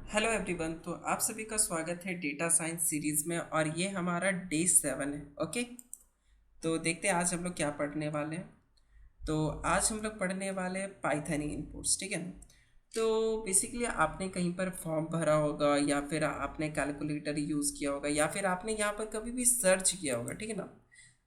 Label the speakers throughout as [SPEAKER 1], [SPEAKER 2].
[SPEAKER 1] Hello everyone. तो आप सभी का स्वागत है डेटा साइंस सीरीज में और ये हमारा डे 7 है। ओके, तो देखते हैं आज हम लोग क्या पढ़ने वाले हैं। तो आज हम लोग पढ़ने वाले हैं पाइथन इनपुट्स, ठीक है ना। तो बेसिकली आपने कहीं पर फॉर्म भरा होगा या फिर आपने कैलकुलेटर यूज़ किया होगा या फिर आपने यहाँ पर कभी भी सर्च किया होगा, ठीक है ना।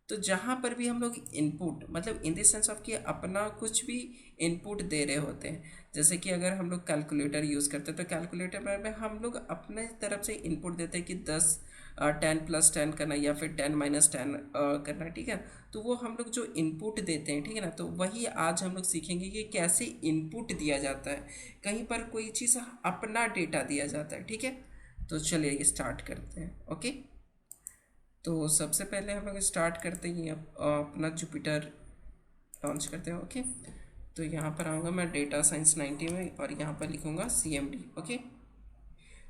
[SPEAKER 1] तो जहाँ पर भी हम लोग इनपुट मतलब इन द सेंस ऑफ कि अपना कुछ भी इनपुट दे रहे होते हैं, जैसे कि अगर हम लोग कैलकुलेटर यूज़ करते हैं तो कैलकुलेटर में हम लोग अपने तरफ से इनपुट देते हैं कि 10 10 + 10 करना या फिर 10 - 10 करना, ठीक है। तो वो हम लोग जो इनपुट देते हैं, ठीक है ना, तो वही आज हम लोग सीखेंगे कि कैसे इनपुट दिया जाता है, कहीं पर कोई चीज़ अपना डेटा दिया जाता है, ठीक है। तो चलिए स्टार्ट करते हैं। ओके, तो सबसे पहले हम लोग स्टार्ट करते ही अपना जुपिटर लॉन्च करते हैं। ओके, तो यहाँ पर आऊँगा मैं डेटा साइंस 90 में और यहाँ पर लिखूँगा CMD। ओके,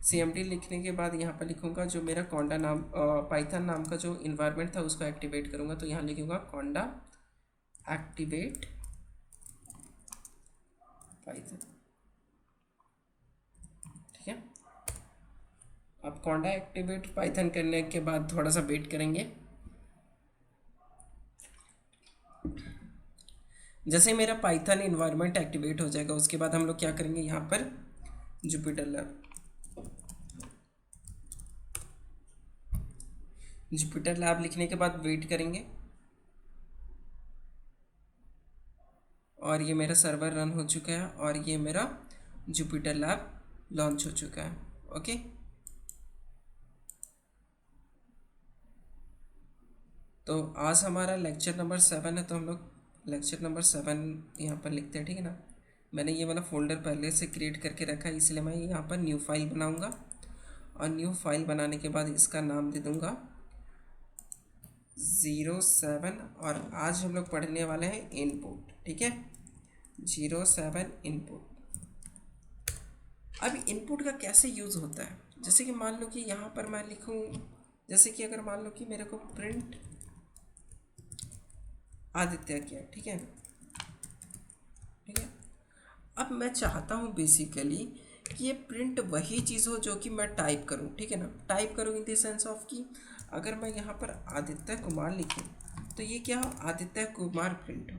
[SPEAKER 1] CMD लिखने के बाद यहाँ पर लिखूँगा जो मेरा कॉन्डा नाम पाइथन नाम का जो इन्वायरमेंट था उसको एक्टिवेट करूँगा। तो यहाँ लिखूँगा कॉन्डा एक्टिवेट पाइथन, ठीक है। अब कॉन्डा एक्टिवेट पाइथन करने के बाद थोड़ा सा वेट करेंगे। जैसे मेरा पाइथन इन्वायरमेंट एक्टिवेट हो जाएगा उसके बाद हम लोग क्या करेंगे, यहाँ पर जुपिटर लैब जुपिटर लैब लिखने के बाद वेट करेंगे और ये मेरा सर्वर रन हो चुका है और ये मेरा जुपिटर लैब लॉन्च हो चुका है। ओके, तो आज हमारा लेक्चर नंबर 7 है, तो हम लोग लेक्चर नंबर 7 यहाँ पर लिखते हैं, ठीक है ना। मैंने ये वाला फोल्डर पहले से क्रिएट करके रखा है, इसलिए मैं यहाँ पर न्यू फाइल बनाऊँगा और न्यू फाइल बनाने के बाद इसका नाम दे दूँगा 07। और आज हम लोग पढ़ने वाले हैं इनपुट, ठीक है, 07 इनपुट। अब इनपुट का कैसे यूज़ होता है, जैसे कि मान लो कि यहाँ पर मैं लिखूँ, जैसे कि अगर मान लो कि मेरे को प्रिंट आदित्य किया, ठीक है, ठीक है। अब मैं चाहता हूँ बेसिकली कि ये प्रिंट वही चीज़ हो जो कि मैं टाइप करूँ, ठीक है ना। टाइप करूँ इन द सेंस ऑफ कि अगर मैं यहाँ पर आदित्य कुमार लिखूँ तो ये क्या हो, आदित्य कुमार प्रिंट हो।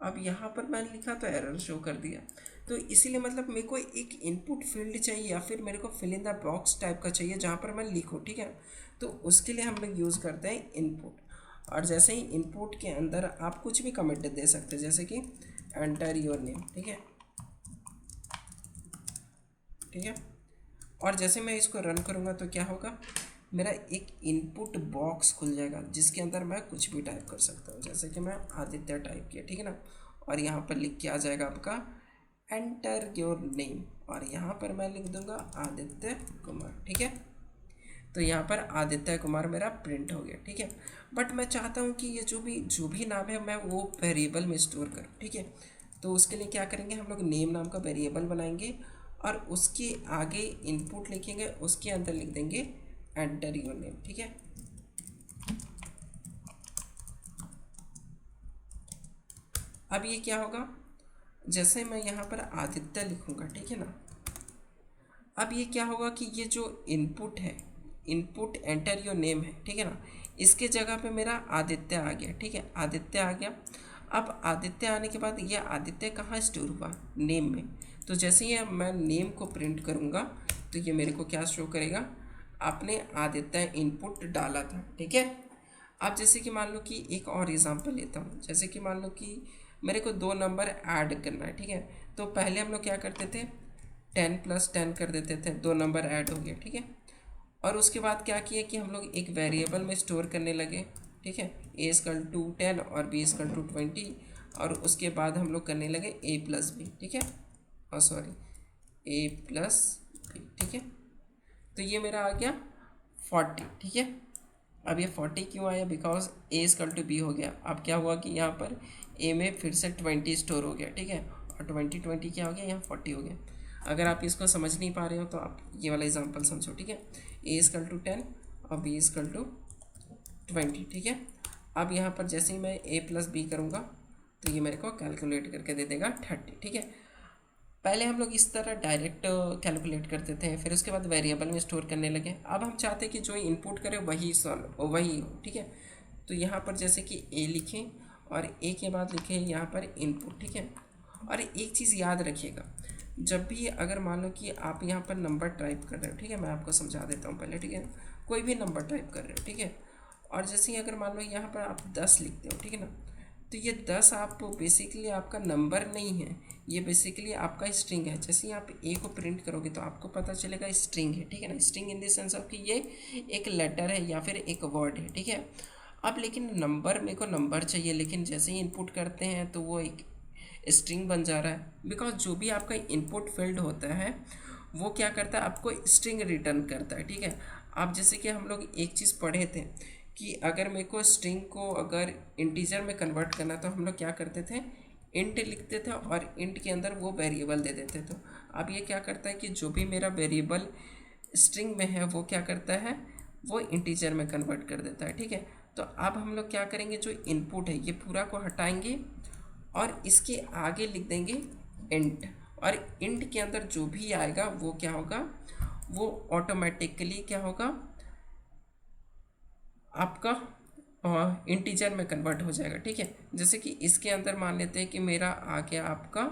[SPEAKER 1] अब यहाँ पर मैंने लिखा तो एरर शो कर दिया। तो इसीलिए मतलब मेरे को एक इनपुट फील्ड चाहिए या फिर मेरे को fill in the box type का चाहिए जहाँ पर मैं लिखूँ, ठीक है। तो उसके लिए हम लोग यूज़ करते हैं इनपुट। और जैसे ही इनपुट के अंदर आप कुछ भी कमेंट दे सकते हैं, जैसे कि एंटर योर नेम, ठीक है, ठीक है। और जैसे मैं इसको रन करूँगा तो क्या होगा, मेरा एक इनपुट बॉक्स खुल जाएगा जिसके अंदर मैं कुछ भी टाइप कर सकता हूँ। जैसे कि मैं आदित्य टाइप किया, ठीक है ना, और यहाँ पर लिख के आ जाएगा आपका एंटर योर नेम और यहाँ पर मैं लिख दूँगा आदित्य कुमार, ठीक है। तो यहाँ पर आदित्य कुमार मेरा प्रिंट हो गया, ठीक है। बट मैं चाहता हूँ कि ये जो भी नाम है मैं वो वेरिएबल में स्टोर करूँ, ठीक है। तो उसके लिए क्या करेंगे, हम लोग नेम नाम का वेरिएबल बनाएंगे और उसके आगे इनपुट लिखेंगे, उसके अंदर लिख देंगे एंटर योर नेम, ठीक है। अब ये क्या होगा, जैसे मैं यहाँ पर आदित्य लिखूँगा, ठीक है ना। अब ये क्या होगा कि ये जो इनपुट है, इनपुट एंटर योर नेम है, ठीक है ना, इसके जगह पे मेरा आदित्य आ गया, ठीक है, आदित्य आ गया। अब आदित्य आने के बाद ये आदित्य कहाँ स्टोर हुआ, नेम में। तो जैसे ही मैं नेम को प्रिंट करूँगा तो ये मेरे को क्या शो करेगा, आपने आदित्य इनपुट डाला था, ठीक है। अब जैसे कि मान लो कि एक और एग्जांपल लेता हूँ, जैसे कि मान लो कि मेरे को दो नंबर ऐड करना है, ठीक है। तो पहले हम लोग क्या करते थे, 10 + 10 कर देते थे, दो नंबर ऐड हो गया, ठीक है। और उसके बाद क्या किया कि हम लोग एक वेरिएबल में स्टोर करने लगे, ठीक है, A = 10 और B = 20। और उसके बाद हम लोग करने लगे A + B, ठीक है, और सॉरी A + B, ठीक है। तो ये मेरा आ गया 40, ठीक है। अब ये 40 क्यों आया, बिकॉज A = B हो गया। अब क्या हुआ कि यहाँ पर A में फिर से 20 स्टोर हो गया, ठीक है, और 20 क्या हो गया, यहाँ 40 हो गया। अगर आप इसको समझ नहीं पा रहे हो तो आप ये वाला एग्जांपल समझो, ठीक है। A = 10 और B = 20, ठीक है। अब यहाँ पर जैसे ही मैं A + B करूँगा तो ये मेरे को कैलकुलेट करके दे देगा 30, ठीक है। पहले हम लोग इस तरह डायरेक्ट कैलकुलेट करते थे, फिर उसके बाद वेरिएबल में स्टोर करने लगे। अब हम चाहते हैं कि जो इनपुट करे वही सॉल्व वही हो, ठीक है। तो यहाँ पर जैसे कि ए लिखें और ए के बाद लिखें यहाँ पर इनपुट, ठीक है। और एक चीज़ याद रखिएगा, जब भी अगर मान लो कि आप यहाँ पर नंबर टाइप कर रहे हो, ठीक है, मैं आपको समझा देता हूँ पहले, ठीक है। कोई भी नंबर टाइप कर रहे हो, ठीक है, और जैसे ही अगर मान लो यहाँ पर आप 10 लिखते हो, ठीक है ना, तो ये 10 आप बेसिकली आपका नंबर नहीं है, ये बेसिकली आपका स्ट्रिंग है। जैसे ही आप ए को प्रिंट करोगे तो आपको पता चलेगा स्ट्रिंग है, ठीक है ना। String in the sense of कि ये एक लेटर है या फिर एक वर्ड है, ठीक है। अब लेकिन नंबर, मेरे को नंबर चाहिए, लेकिन जैसे ही इनपुट करते हैं तो वो एक स्ट्रिंग बन जा रहा है, बिकॉज जो भी आपका इनपुट फील्ड होता है वो क्या करता है, आपको स्ट्रिंग रिटर्न करता है, ठीक है। आप जैसे कि हम लोग एक चीज़ पढ़े थे कि अगर मेरे को स्ट्रिंग को अगर इंटीजर में कन्वर्ट करना तो हम लोग क्या करते थे, इंट लिखते थे और इंट के अंदर वो वेरिएबल दे देते थे। अब ये क्या करता है कि जो भी मेरा वेरिएबल स्ट्रिंग में है वो क्या करता है, वो इंटीजर में कन्वर्ट कर देता है, ठीक है। तो अब हम लोग क्या करेंगे, जो इनपुट है ये पूरा को हटाएंगे और इसके आगे लिख देंगे इंट, और इंट के अंदर जो भी आएगा वो क्या होगा, वो ऑटोमेटिकली क्या होगा, आपका इंटीजर में कन्वर्ट हो जाएगा, ठीक है। जैसे कि इसके अंदर मान लेते हैं कि मेरा आ गया आपका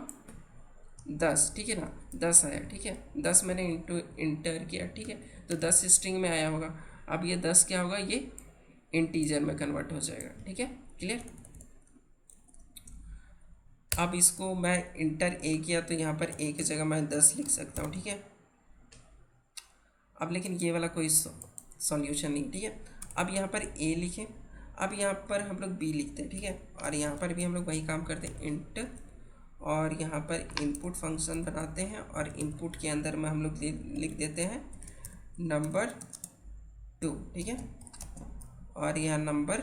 [SPEAKER 1] 10, ठीक है ना, 10 आया, ठीक है। 10 मैंने इंटर किया, ठीक है, तो 10 स्ट्रिंग में आया होगा। अब ये 10 क्या होगा, ये इंटीजर में कन्वर्ट हो जाएगा, ठीक है, क्लियर। अब इसको मैं इंटर ए किया तो यहाँ पर ए की जगह मैं 10 लिख सकता हूँ, ठीक है। अब लेकिन ये वाला कोई सॉल्यूशन नहीं, ठीक है। अब यहाँ पर ए लिखें, अब यहाँ पर हम लोग बी लिखते हैं, ठीक है, और यहाँ पर भी हम लोग वही काम करते हैं, इंट, और यहाँ पर इनपुट फंक्शन बनाते हैं और इनपुट के अंदर में हम लोग लिख देते हैं नंबर 2, ठीक है, और यह नंबर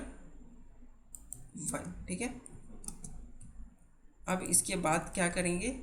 [SPEAKER 1] 1, ठीक है। अब इसके बाद क्या करेंगे,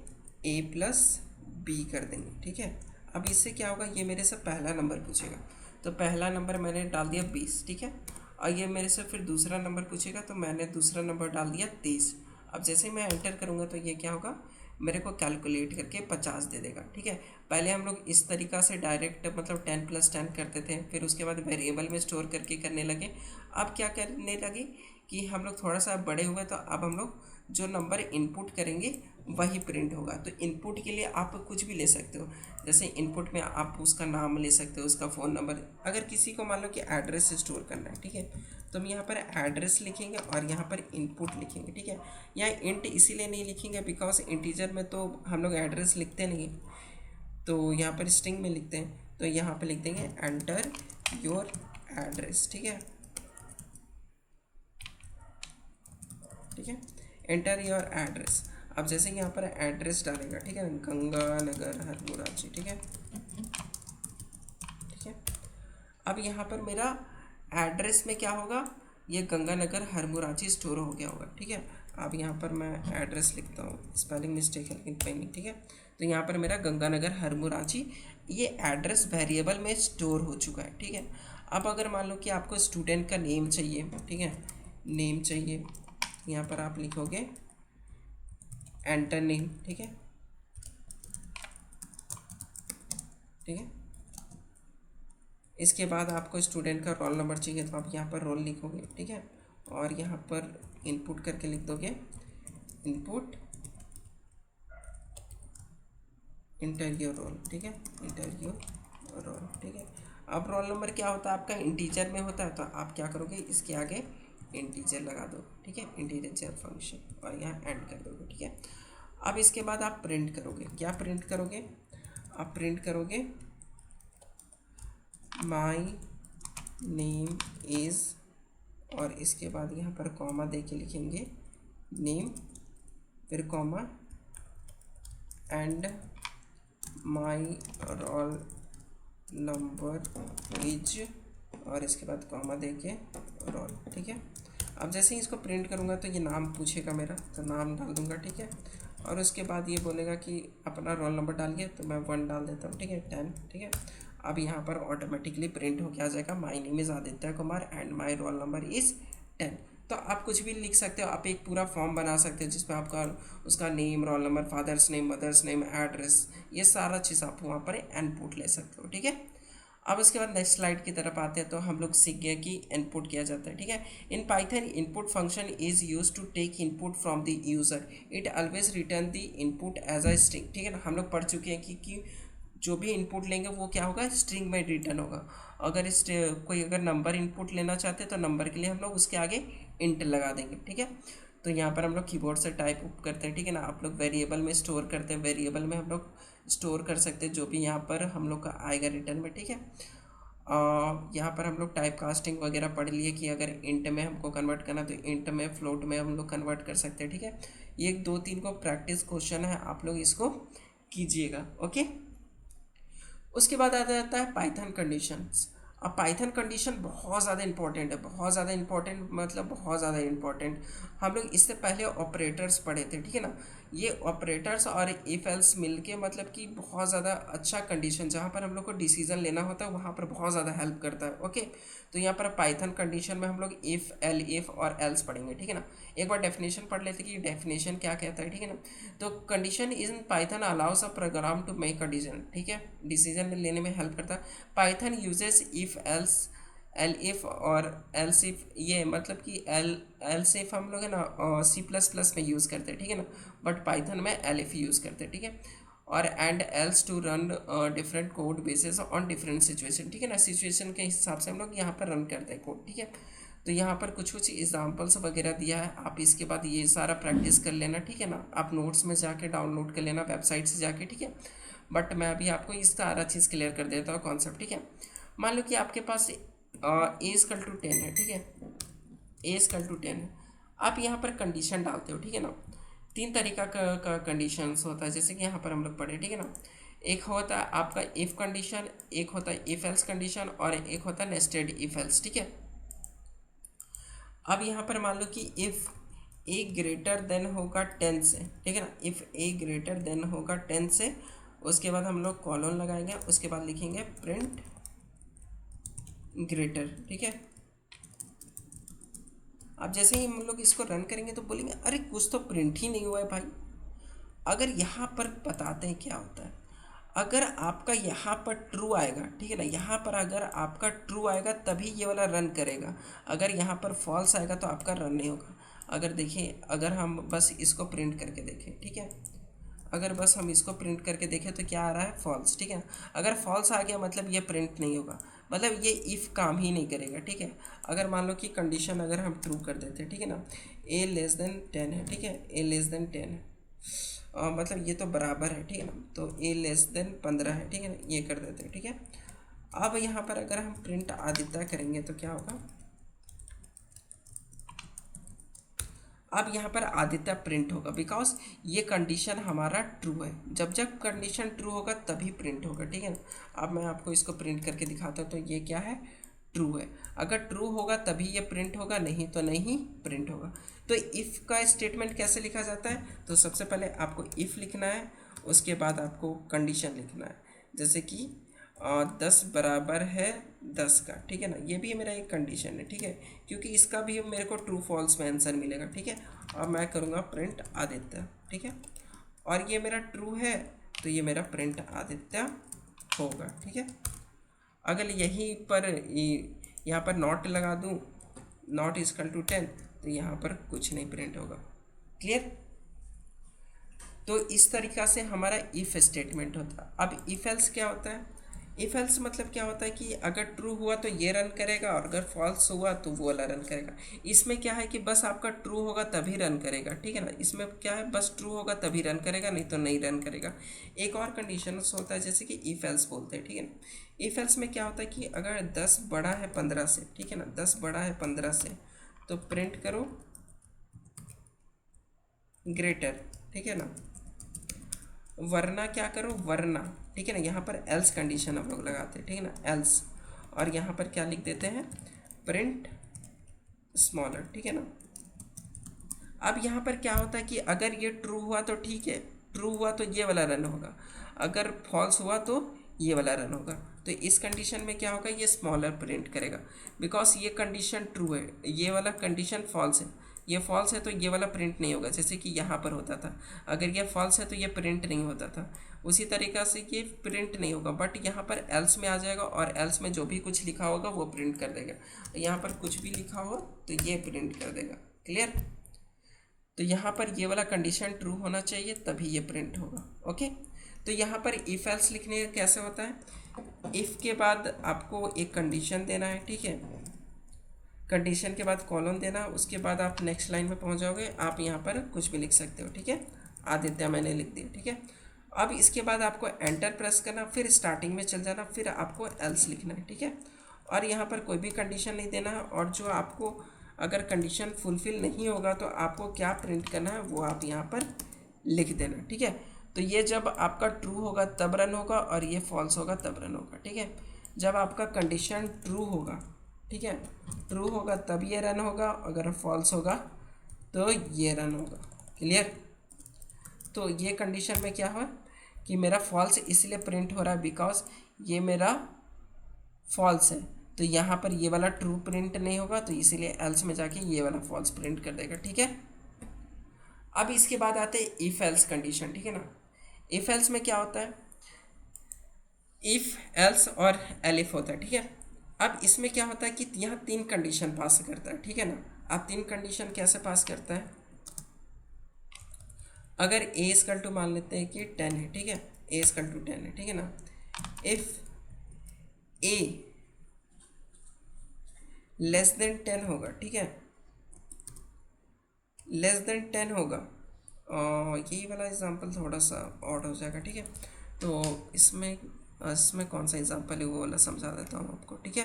[SPEAKER 1] a प्लस बी कर देंगे, ठीक है। अब इससे क्या होगा, ये मेरे से पहला नंबर पूछेगा, तो पहला नंबर मैंने डाल दिया 20, ठीक है। और ये मेरे से फिर दूसरा नंबर पूछेगा तो मैंने दूसरा नंबर डाल दिया 30। अब जैसे ही मैं एंटर करूँगा तो ये क्या होगा, मेरे को कैलकुलेट करके 50 दे देगा, ठीक है। पहले हम लोग इस तरीक़ा से डायरेक्ट मतलब 10 + 10 करते थे, फिर उसके बाद वेरिएबल में स्टोर करके करने लगे। अब क्या करने लगे कि हम लोग थोड़ा सा बड़े हुए, तो अब हम लोग जो नंबर इनपुट करेंगे वही प्रिंट होगा। तो इनपुट के लिए आप कुछ भी ले सकते हो, जैसे इनपुट में आप उसका नाम ले सकते हो, उसका फ़ोन नंबर, अगर किसी को मान लो कि एड्रेस स्टोर करना है, ठीक है, तो हम यहाँ पर एड्रेस लिखेंगे और यहाँ पर इनपुट लिखेंगे, ठीक है। यहाँ इंट इसीलिए नहीं लिखेंगे बिकॉज इंटीजर में तो हम लोग एड्रेस लिखते नहीं, तो यहाँ पर स्ट्रिंग में लिखते हैं, तो यहाँ पर लिख देंगे एंटर योर एड्रेस, ठीक है, ठीक है, एंटर योर एड्रेस। अब जैसे यहाँ पर एड्रेस डालेगा, ठीक है, गंगानगर हरमुराची, ठीक है, ठीक है। अब यहाँ पर मेरा एड्रेस में क्या होगा, ये गंगानगर हरमुराची स्टोर हो गया होगा, ठीक है। अब यहाँ पर मैं एड्रेस लिखता हूँ, स्पेलिंग मिस्टेक है लेकिन कोई नहीं, ठीक है। तो यहाँ पर मेरा गंगानगर हरमुराची ये एड्रेस वेरिएबल में स्टोर हो चुका है, ठीक है। अब अगर मान लो कि आपको स्टूडेंट का नेम चाहिए, ठीक है, नेम चाहिए, यहाँ पर आप लिखोगे एंटर नेम, ठीक है, ठीक है। इसके बाद आपको स्टूडेंट का रोल नंबर चाहिए तो आप यहाँ पर रोल लिखोगे, ठीक है, और यहाँ पर इनपुट करके लिख दोगे इनपुट इंटरव्यू रोल, ठीक है, इंटरव्यू रोल, ठीक है। अब रोल नंबर क्या होता है आपका, इंटीजर में होता है, तो आप क्या करोगे, इसके आगे इंटीजर लगा दो, ठीक है, इंटीजर फंक्शन, और यहाँ एंड कर दोगे, ठीक है। अब इसके बाद आप प्रिंट करोगे, क्या प्रिंट करोगे, आप प्रिंट करोगे माई नेम इज़, और इसके बाद यहाँ पर कॉमा दे के लिखेंगे नेम, फिर comma and my roll number is, और इसके बाद कॉमा दे के रोल, ठीक है। अब जैसे ही इसको प्रिंट करूँगा तो ये नाम पूछेगा मेरा, तो नाम डाल दूँगा, ठीक है, और उसके बाद ये बोलेगा कि अपना रोल नंबर डालिए, तो मैं 1 डाल देता हूँ, ठीक है, 10, ठीक है। अब यहाँ पर ऑटोमेटिकली प्रिंट हो के आ जाएगा my name is Aditya Kumar and my roll number is 10। तो आप कुछ भी लिख सकते हो, आप एक पूरा फॉर्म बना सकते हो जिसमें आपका उसका name, roll number, father's name, mother's name, address, ये सारा चीज़ आप वहाँ पर इनपुट ले सकते हो। ठीक है, अब उसके बाद नेक्स्ट स्लाइड की तरफ आते हैं। तो हम लोग सीख गए कि इनपुट किया जाता है। ठीक है, in Python input function is use to take input from the user, it always return the input as a string. ठीक है ना, हम लोग पढ़ चुके हैं कि जो भी इनपुट लेंगे वो क्या होगा, स्ट्रिंग में रिटर्न होगा। अगर इस कोई अगर नंबर इनपुट लेना चाहते हैं तो नंबर के लिए हम लोग उसके आगे इंट लगा देंगे। ठीक है, तो यहाँ पर हम लोग कीबोर्ड से टाइप करते हैं। ठीक है ना, आप लोग वेरिएबल में स्टोर करते हैं, वेरिएबल में हम लोग स्टोर कर सकते हैं जो भी यहाँ पर हम लोग का आएगा रिटर्न में। ठीक है, यहाँ पर हम लोग टाइप कास्टिंग वगैरह पढ़ लिए कि अगर इंट में हमको कन्वर्ट करना तो इंट में, फ्लोट में हम लोग कन्वर्ट कर सकते हैं। ठीक है, ये 2-3 को प्रैक्टिस क्वेश्चन है, आप लोग इसको कीजिएगा। ओके, उसके बाद आ जाता है पाइथन कंडीशंस। अब पाइथन कंडीशन बहुत ज़्यादा इंपॉर्टेंट है, बहुत ज़्यादा इंपॉर्टेंट मतलब बहुत ज़्यादा इंपॉर्टेंट। हम लोग इससे पहले ऑपरेटर्स पढ़े थे। ठीक है ना, ये ऑपरेटर्स और इफ़ एल्स मिल के मतलब कि बहुत ज़्यादा अच्छा कंडीशन, जहाँ पर हम लोग को डिसीजन लेना होता है वहाँ पर बहुत ज़्यादा हेल्प करता है। ओके, तो यहाँ पर पाइथन कंडीशन में हम लोग इफ़, एल, इफ़ और एल्स पढ़ेंगे। ठीक है ना, एक बार डेफिनेशन पढ़ लेते कि डेफिनेशन क्या कहता है। ठीक है ना, तो condition is in Python allows a program to make a decision. ठीक है, डिसीजन लेने में हेल्प करता है। Python uses if, else, el if और एल्स इफ। ये मतलब कि एल्स इफ हम लोग है ना C++ में यूज़ करते हैं। ठीक है ना, बट पाइथन में एल इफ यूज़ करते हैं। ठीक है, और and else to run different code basis on different situation. ठीक है ना, सिचुएशन के हिसाब से हम लोग यहाँ पर रन करते हैं कोड। ठीक है, तो यहाँ पर कुछ कुछ एग्जाम्पल्स वगैरह दिया है, आप इसके बाद ये सारा प्रैक्टिस कर लेना। ठीक है ना, आप नोट्स में जाके डाउनलोड कर लेना वेबसाइट से जाके। ठीक है, बट मैं अभी आपको इसका सारा चीज़ क्लियर कर देता हूँ कॉन्सेप्ट। ठीक है, मान लो कि आपके पास A=10 है। ठीक है, A=10 है, आप यहाँ पर कंडीशन डालते हो। ठीक है ना, 3 तरीका का कंडीशंस होता है, जैसे कि यहाँ पर हम लोग पढ़े। ठीक है ना, एक होता है आपका इफ़ कंडीशन, एक होता है इफ एल्स कंडीशन और एक होता है नेस्टेड इफ एल्स। ठीक है, अब यहाँ पर मान लो कि इफ़ ए ग्रेटर देन होगा 10 से। ठीक है ना, इफ़ ए ग्रेटर देन होगा 10 से, उसके बाद हम लोग कॉलन लगाएंगे, उसके बाद लिखेंगे प्रिंट ग्रेटर। ठीक है, अब जैसे ही हम लोग इसको रन करेंगे तो बोलेंगे अरे कुछ तो प्रिंट ही नहीं हुआ है भाई। अगर यहाँ पर बताते हैं क्या होता है, अगर आपका यहाँ पर ट्रू आएगा। ठीक है ना, यहाँ पर अगर आपका ट्रू आएगा तभी ये वाला रन करेगा, अगर यहाँ पर फॉल्स आएगा तो आपका रन नहीं होगा। अगर देखें, अगर हम बस इसको प्रिंट करके देखें। ठीक है, अगर बस हम इसको प्रिंट करके देखें तो क्या आ रहा है, फॉल्स। ठीक है, अगर फॉल्स आ गया मतलब ये प्रिंट नहीं होगा, मतलब ये इफ़ काम ही नहीं करेगा। ठीक है, अगर मान लो कि कंडीशन अगर हम ट्रू कर देते हैं। ठीक है ना, A<10 है। ठीक है, A<10 है, मतलब ये तो बराबर है। ठीक है ना, तो A<15 है। ठीक है ना, ये कर देते हैं। ठीक है, अब यहाँ पर अगर हम प्रिंट आदित्य करेंगे तो क्या होगा, अब यहाँ पर आदित्य प्रिंट होगा, बिकॉज ये कंडीशन हमारा ट्रू है। जब जब कंडीशन ट्रू होगा तभी प्रिंट होगा। ठीक है ना, अब मैं आपको इसको प्रिंट करके दिखाता हूँ। तो ये क्या है, ट्रू है। अगर ट्रू होगा तभी ये प्रिंट होगा, नहीं तो नहीं प्रिंट होगा। तो इफ़ का स्टेटमेंट कैसे लिखा जाता है, तो सबसे पहले आपको इफ़ लिखना है, उसके बाद आपको कंडीशन लिखना है, जैसे कि 10 बराबर है 10 का। ठीक है ना, ये भी मेरा एक कंडीशन है। ठीक है, क्योंकि इसका भी मेरे को ट्रू फॉल्स में आंसर मिलेगा। ठीक है, अब मैं करूँगा प्रिंट आदित्य। ठीक है, और ये मेरा ट्रू है तो ये मेरा प्रिंट आदित्य होगा। ठीक है, अगर यहीं पर यहाँ पर नॉट लगा दूँ, नॉट इक्वल टू 10, तो यहाँ पर कुछ नहीं प्रिंट होगा। क्लियर, तो इस तरीक़ा से हमारा इफ़ स्टेटमेंट होता है। अब इफ़ एल्स क्या होता है, इफ़ एल्स मतलब क्या होता है कि अगर ट्रू हुआ तो ये रन करेगा और अगर फॉल्स हुआ तो वो वाला रन करेगा। इसमें क्या है कि बस आपका ट्रू होगा तभी रन करेगा। ठीक है ना, इसमें क्या है, बस ट्रू होगा तभी रन करेगा, नहीं तो नहीं रन करेगा। एक और कंडीशन होता है जैसे कि इफ़ एल्स बोलते हैं। ठीक है ना, इफ़ एल्स में क्या होता है कि अगर 10 बड़ा है 15 से। ठीक है ना, 10 बड़ा है 15 से, तो प्रिंट करो ग्रेटर। ठीक है ना, वरना क्या करो, वरना। ठीक है ना, यहाँ पर एल्स कंडीशन हम लोग लगाते हैं। ठीक है ना, एल्स, और यहाँ पर क्या लिख देते हैं, प्रिंट स्मॉलर। ठीक है ना, अब यहाँ पर क्या होता है कि अगर ये ट्रू हुआ तो ठीक है, ट्रू हुआ तो ये वाला रन होगा, अगर फॉल्स हुआ तो ये वाला रन होगा। तो इस कंडीशन में क्या होगा, ये स्मॉलर प्रिंट करेगा बिकॉज ये कंडीशन ट्रू है, ये वाला कंडीशन फॉल्स है। ये फॉल्स है तो ये वाला प्रिंट नहीं होगा, जैसे कि यहाँ पर होता था। अगर ये फॉल्स है तो ये प्रिंट नहीं होता था, उसी तरीक़ा से ये प्रिंट नहीं होगा। बट यहाँ पर एल्स में आ जाएगा और एल्स में जो भी कुछ लिखा होगा वो प्रिंट कर देगा। यहाँ पर कुछ भी लिखा हो तो ये प्रिंट कर देगा। क्लियर? तो यहाँ पर ये वाला कंडीशन ट्रू होना चाहिए तभी ये प्रिंट होगा। ओके, तो यहाँ पर इफ़ एल्स लिखने का कैसे होता है, इफ़ के बाद आपको एक कंडीशन देना है, ठीक है। कंडीशन के बाद कॉलन देना, उसके बाद आप नेक्स्ट लाइन में पहुँच जाओगे। आप यहाँ पर कुछ भी लिख सकते हो, ठीक है। आदित्य मैंने लिख दिया, ठीक है। अब इसके बाद आपको एंटर प्रेस करना, फिर स्टार्टिंग में चल जाना, फिर आपको एल्स लिखना है, ठीक है। और यहाँ पर कोई भी कंडीशन नहीं देना है। और जो आपको अगर कंडीशन फुलफिल नहीं होगा तो आपको क्या प्रिंट करना है वो आप यहाँ पर लिख देना, ठीक है। तो ये जब आपका ट्रू होगा तब रन होगा और ये फॉल्स होगा तब रन होगा, ठीक है। जब आपका कंडीशन ट्रू होगा, ठीक है, ट्रू होगा तब ये रन होगा, अगर फॉल्स होगा तो ये रन होगा। क्लियर? तो ये कंडीशन में क्या हुआ कि मेरा फॉल्स इसलिए प्रिंट हो रहा है बिकॉज ये मेरा फॉल्स है, तो यहाँ पर ये वाला ट्रू प्रिंट नहीं होगा, तो इसीलिए एल्स में जाके ये वाला फॉल्स प्रिंट कर देगा, ठीक है। अब इसके बाद आते हैं इफ एल्स कंडीशन, ठीक है ना। इफ एल्स में क्या होता है, इफ एल्स और एलिफ होता है, ठीक है। अब इसमें क्या होता है कि यहाँ 3 कंडीशन पास करता है, ठीक है ना। अब 3 कंडीशन कैसे पास करता है, अगर ए इक्वल टू मान लेते हैं कि 10 है, ठीक है, ए इक्वल टू 10 है, ठीक है ना। इफ ए लेस देन 10 होगा, ठीक है, लेस देन 10 होगा। यही वाला एग्जांपल थोड़ा सा ऑड हो जाएगा, ठीक है। तो इसमें कौन सा एग्जांपल है वो वाला समझा देता हूँ आपको, ठीक है।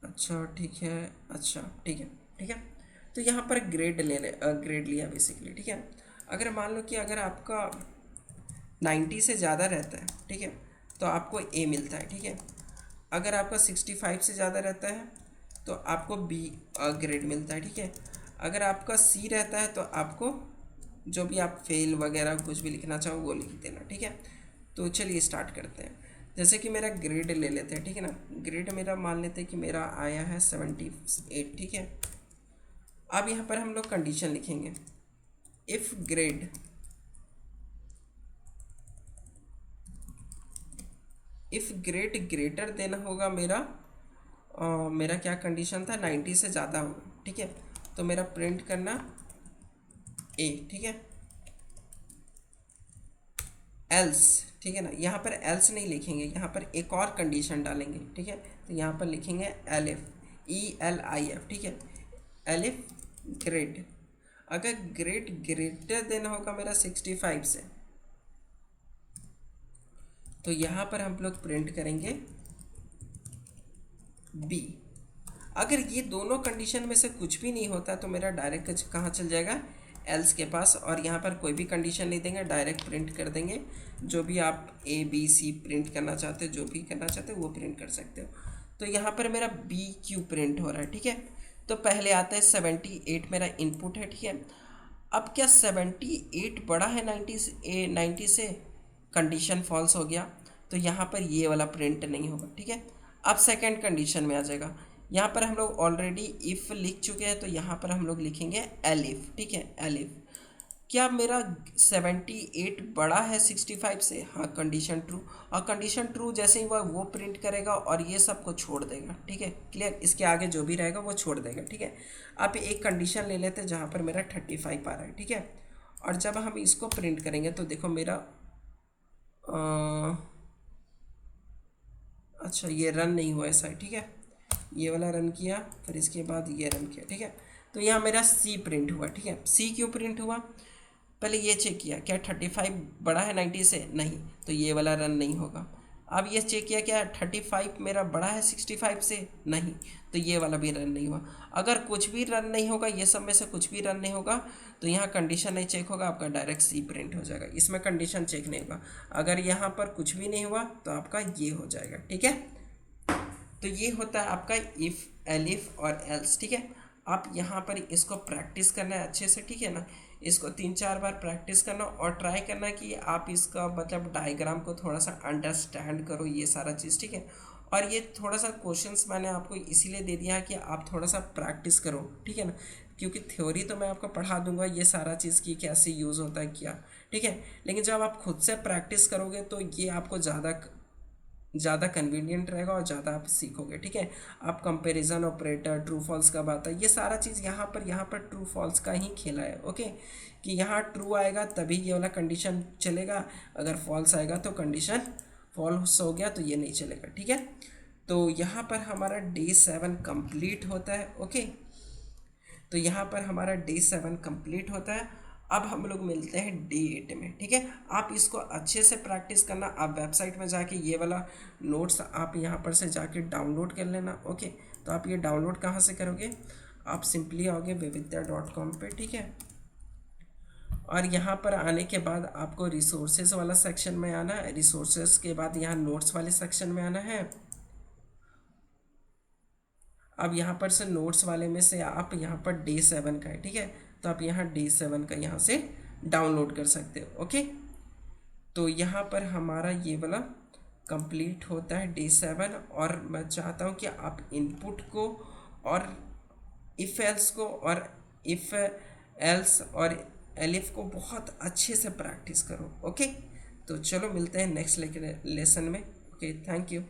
[SPEAKER 1] अच्छा ठीक है, अच्छा ठीक है, ठीक है। तो यहाँ पर ग्रेड ग्रेड लिया बेसिकली, ठीक है। अगर मान लो कि अगर आपका 90 से ज़्यादा रहता है, ठीक है, तो आपको ए मिलता है, ठीक है। अगर आपका 65 से ज़्यादा रहता है तो आपको बी ग्रेड मिलता है, ठीक है। अगर आपका सी रहता है तो आपको जो भी आप फेल वगैरह कुछ भी लिखना चाहो वो लिख देना, ठीक है। तो चलिए स्टार्ट करते हैं। जैसे कि मेरा ग्रेड ले लेते हैं, ठीक है ना। ग्रेड मेरा मान लेते हैं कि मेरा आया है 78, ठीक है। अब यहाँ पर हम लोग कंडीशन लिखेंगे, इफ़ ग्रेड ग्रेटर देना होगा मेरा क्या कंडीशन था, 90 से ज़्यादा होगा, ठीक है। तो मेरा प्रिंट करना ए, ठीक है। एल्स, ठीक है ना। यहाँ पर एल्स नहीं लिखेंगे, यहाँ पर एक और कंडीशन डालेंगे, ठीक है। तो यहाँ पर लिखेंगे एलिफ, ELIF, ठीक है। एलिफ ग्रेड, अगर ग्रेड ग्रेटर देना होगा मेरा 65 से, तो यहाँ पर हम लोग प्रिंट करेंगे बी। अगर ये दोनों कंडीशन में से कुछ भी नहीं होता तो मेरा डायरेक्ट कहाँ चल जाएगा, एल्स के पास। और यहाँ पर कोई भी कंडीशन नहीं देंगे, डायरेक्ट प्रिंट कर देंगे। जो भी आप ABC प्रिंट करना चाहते हो, जो भी करना चाहते हो वो प्रिंट कर सकते हो। तो यहाँ पर मेरा BQ प्रिंट हो रहा है, ठीक है। तो पहले आता है 78 मेरा इनपुट है, ठीक है। अब क्या 78 बड़ा है 90 से, कंडीशन फॉल्स हो गया, तो यहाँ पर ये वाला प्रिंट नहीं होगा, ठीक है। अब सेकंड कंडीशन में आ जाएगा। यहाँ पर हम लोग ऑलरेडी इफ़ लिख चुके हैं, तो यहाँ पर हम लोग लिखेंगे एलिफ, ठीक है। एलिफ, क्या मेरा 78 बड़ा है 65 से, हाँ, कंडीशन ट्रू। और कंडीशन ट्रू जैसे ही वो प्रिंट करेगा और ये सब को छोड़ देगा, ठीक है। क्लियर? इसके आगे जो भी रहेगा वो छोड़ देगा, ठीक है। अब एक कंडीशन ले लेते हैं जहाँ पर मेरा 35 आ रहा है, ठीक है। और जब हम इसको प्रिंट करेंगे तो देखो मेरा अच्छा ये रन नहीं हुआ ऐसा, ठीक है। ये वाला रन किया, फिर इसके बाद ये रन किया, ठीक है। तो यहाँ मेरा सी प्रिंट हुआ, ठीक है। सी क्यों प्रिंट हुआ, पहले ये चेक किया क्या 35 बड़ा है 90 से, नहीं, तो ये वाला रन नहीं होगा। अब ये चेक किया क्या 35 मेरा बड़ा है 65 से, नहीं, तो ये वाला भी रन नहीं हुआ। अगर कुछ भी रन नहीं होगा, ये सब में से कुछ भी रन नहीं होगा, तो यहाँ कंडीशन नहीं चेक होगा, आपका डायरेक्ट सी प्रिंट हो जाएगा। इसमें कंडीशन चेक नहीं होगा। अगर यहाँ पर कुछ भी नहीं हुआ तो आपका ये हो जाएगा, ठीक है। तो ये होता है आपका इफ़, एलिफ और एल्स, ठीक है। आप यहाँ पर इसको प्रैक्टिस करना है अच्छे से, ठीक है ना। इसको 3-4 बार प्रैक्टिस करना और ट्राई करना कि आप इसका मतलब डायग्राम को थोड़ा सा अंडरस्टैंड करो, ये सारा चीज़, ठीक है। और ये थोड़ा सा क्वेश्चंस मैंने आपको इसीलिए दे दिया है कि आप थोड़ा सा प्रैक्टिस करो, ठीक है ना, क्योंकि थ्योरी तो मैं आपको पढ़ा दूंगा ये सारा चीज़ की कैसे यूज़ होता है क्या, ठीक है, लेकिन जब आप खुद से प्रैक्टिस करोगे तो ये आपको ज़्यादा कन्वीनियंट रहेगा और ज़्यादा आप सीखोगे, ठीक है। आप कंपैरिजन ऑपरेटर, ट्रू फॉल्स कब आता है, ये सारा चीज़ यहाँ पर ट्रू फॉल्स का ही खेला है, ओके, कि यहाँ ट्रू आएगा तभी ये वाला कंडीशन चलेगा, अगर फॉल्स आएगा तो कंडीशन फॉल्स हो गया तो ये नहीं चलेगा, ठीक है। तो यहाँ पर हमारा डे 7 कंप्लीट होता है, ओके। तो यहाँ पर हमारा डे 7 कंप्लीट होता है। अब हम लोग मिलते हैं डे 8 में, ठीक है। आप इसको अच्छे से प्रैक्टिस करना, आप वेबसाइट में जाके ये वाला नोट्स आप यहाँ पर से जाके डाउनलोड कर लेना, ओके। तो आप ये डाउनलोड कहाँ से करोगे, आप सिंपली आओगे vividya.com पे, ठीक है। और यहाँ पर आने के बाद आपको रिसोर्सेज वाला सेक्शन में आना है, रिसोर्सेज के बाद यहाँ नोट्स वाले सेक्शन में आना है। अब यहाँ पर से नोट्स वाले में से आप यहाँ पर डे 7 का है, ठीक है, तो आप यहाँ डे 7 का यहाँ से डाउनलोड कर सकते हो, ओके। तो यहाँ पर हमारा ये वाला कंप्लीट होता है डे 7, और मैं चाहता हूँ कि आप इनपुट को और इफ़ एल्स को और इफ़ एल्स और एलिफ को बहुत अच्छे से प्रैक्टिस करो, ओके। तो चलो मिलते हैं नेक्स्ट लेसन में, ओके, थैंक यू।